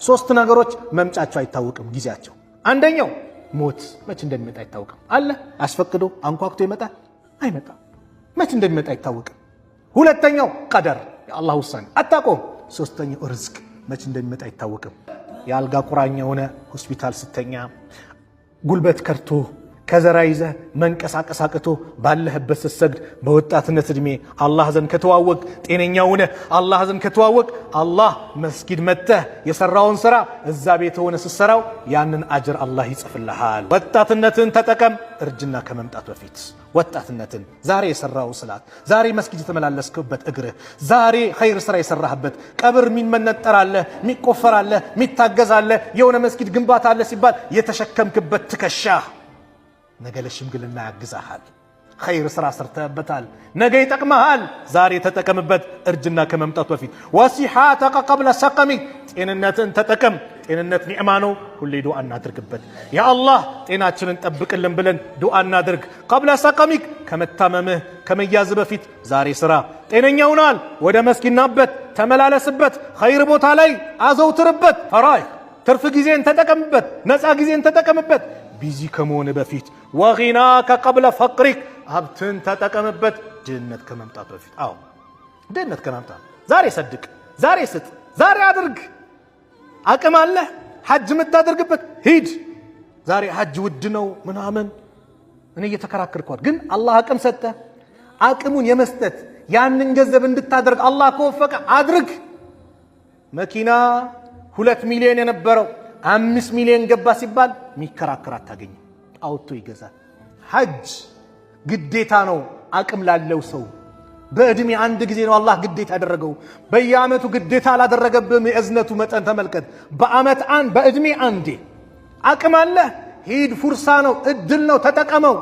ሶስት ነገሮች መምጫቸው አይታወቅም ጊዜያቸው። አንደኛው ሞት መች እንደሚመጣ አይታወቅም። አለ አስፈቅዶ አንኳኩቶ ይመጣል አይመጣም፣ መች እንደሚመጣ አይታወቅም። ሁለተኛው ቀደር የአላህ ውሳኔ አታቆም። ሶስተኛው ርዝቅ መች እንደሚመጣ አይታወቅም። የአልጋ ቁራኛ ሆነ ሆስፒታል ስተኛ ጉልበት ከርቶ ከዘራ ይዘህ መንቀሳቀስ አቅቶ ባለህበት ስትሰግድ በወጣትነት እድሜ አላህ ዘንድ ከተዋወቅ ጤነኛ ሆነ አላህ ዘንድ ከተዋወቅ አላህ መስጊድ መተህ የሰራውን ስራ እዛ ቤት ሆነ ስትሰራው ያንን አጅር አላህ ይጽፍልሃል። ወጣትነትን ተጠቀም እርጅና ከመምጣት በፊት። ወጣትነትን ዛሬ የሰራው ሰላት፣ ዛሬ መስጊድ የተመላለስክበት እግርህ፣ ዛሬ ኸይር ስራ የሰራህበት ቀብር ሚመነጠራለ ሚቆፈራለ ሚታገዛለ የሆነ መስጊድ ግንባታ አለ ሲባል የተሸከምክበት ትከሻ ነገ ለሽምግልና ያግዛሃል። ኸይር ስራ ሰርተህበታል፣ ነገ ይጠቅመሃል። ዛሬ ተጠቀምበት እርጅና ከመምጣቱ በፊት። ወሲሐተከ ቀብለ ሰቀሚክ ጤንነትን ተጠቀም። ጤንነት ኒዕማ ነው። ሁሌ ዱዓ እናድርግበት። ያ አላህ ጤናችንን ጠብቅልን ብለን ዱዓ እናድርግ። ቀብለ ሰቀሚክ ከመታመምህ ከመያዝ በፊት ዛሬ ስራ። ጤነኛ ሆናል፣ ወደ መስጊድ ናበት፣ ተመላለስበት፣ ኸይር ቦታ ላይ አዘውትርበት። ፈራይ ትርፍ ጊዜን ተጠቀምበት፣ ነፃ ጊዜን ተጠቀምበት ቢዚ ከመሆን በፊት። ወጊናከ ቀብለ ፈቅሪክ ሀብትን ተጠቀምበት ድህነት ከመምጣት በፊት። አዎ ድህነት ከመምጣት ዛሬ ሰድቅ፣ ዛሬ ስጥ፣ ዛሬ አድርግ። አቅም አለ ሐጅ የምታደርግበት ሂድ። ዛሬ ሐጅ ውድ ነው ምናምን እኔ እየተከራከርኳት፣ ግን አላህ አቅም ሰጠ። አቅሙን የመስጠት ያንን ገንዘብ እንድታደርግ አላህ ከወፈቀ አድርግ። መኪና 2 ሚሊዮን የነበረው 5 ሚሊዮን ገባ ሲባል ሚከራከር አታገኝም። አውጥቶ ይገዛል። ሐጅ ግዴታ ነው አቅም ላለው ሰው። በእድሜ አንድ ጊዜ ነው አላህ ግዴታ ያደረገው። በየዓመቱ ግዴታ አላደረገብም። የእዝነቱ መጠን ተመልከት። በዓመት በእድሜ አንዴ። አቅም አለ ሂድ፣ ፉርሳ ነው፣ እድል ነው፣ ተጠቀመው።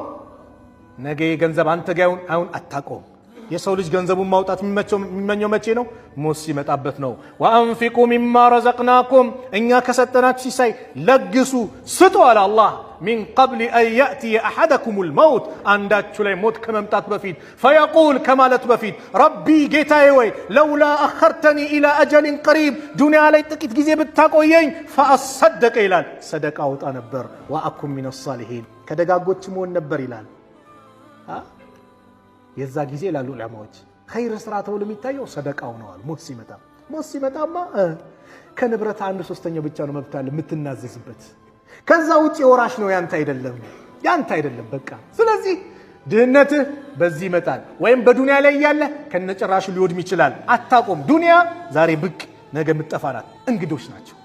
ነገ ገንዘብ አንተ ጋር አሁን አታቆም። የሰው ልጅ ገንዘቡን ማውጣት የሚመኘው መቼ ነው? ሞት ሲመጣበት ነው። ወአንፊቁ ሚማ ረዘቅናኩም እኛ ከሰጠናችሁ ሲሳይ ለግሱ ስጡ አለ አላህ። ሚን ቀብል አን ያእትየ አሐደኩሙል መውት አንዳችሁ ላይ ሞት ከመምጣት በፊት ፈየቁል ከማለቱ በፊት ረቢ ጌታዬ ወይ ለውላ አኸርተኒ ኢላ አጀሊን ቀሪብ ዱንያ ላይ ጥቂት ጊዜ ብታቆየኝ ፈአሰደቀ ይላል ሰደቃ አውጣ ነበር። ወአኩን ሚነ ሳሊሒን ከደጋጎች መሆን ነበር ይላል። የዛ ጊዜ ላሉ ዑለማዎች ኸይር ስራ ተብሎ የሚታየው ሰደቃው ነው አሉ። ሞት ሲመጣማ ከንብረት 1/3 ብቻ ነው መብት አለ የምትናዘዝበት። ከዛ ውጪ ወራሽ ነው ያንተ አይደለም በቃ። ስለዚህ ድህነትህ በዚህ ይመጣል፣ ወይም በዱንያ ላይ ያለ ከነጭራሹ ሊወድም ይችላል። አታቆም። ዱንያ ዛሬ ብቅ ነገ የምትጠፋ ናት። እንግዶች ናቸው።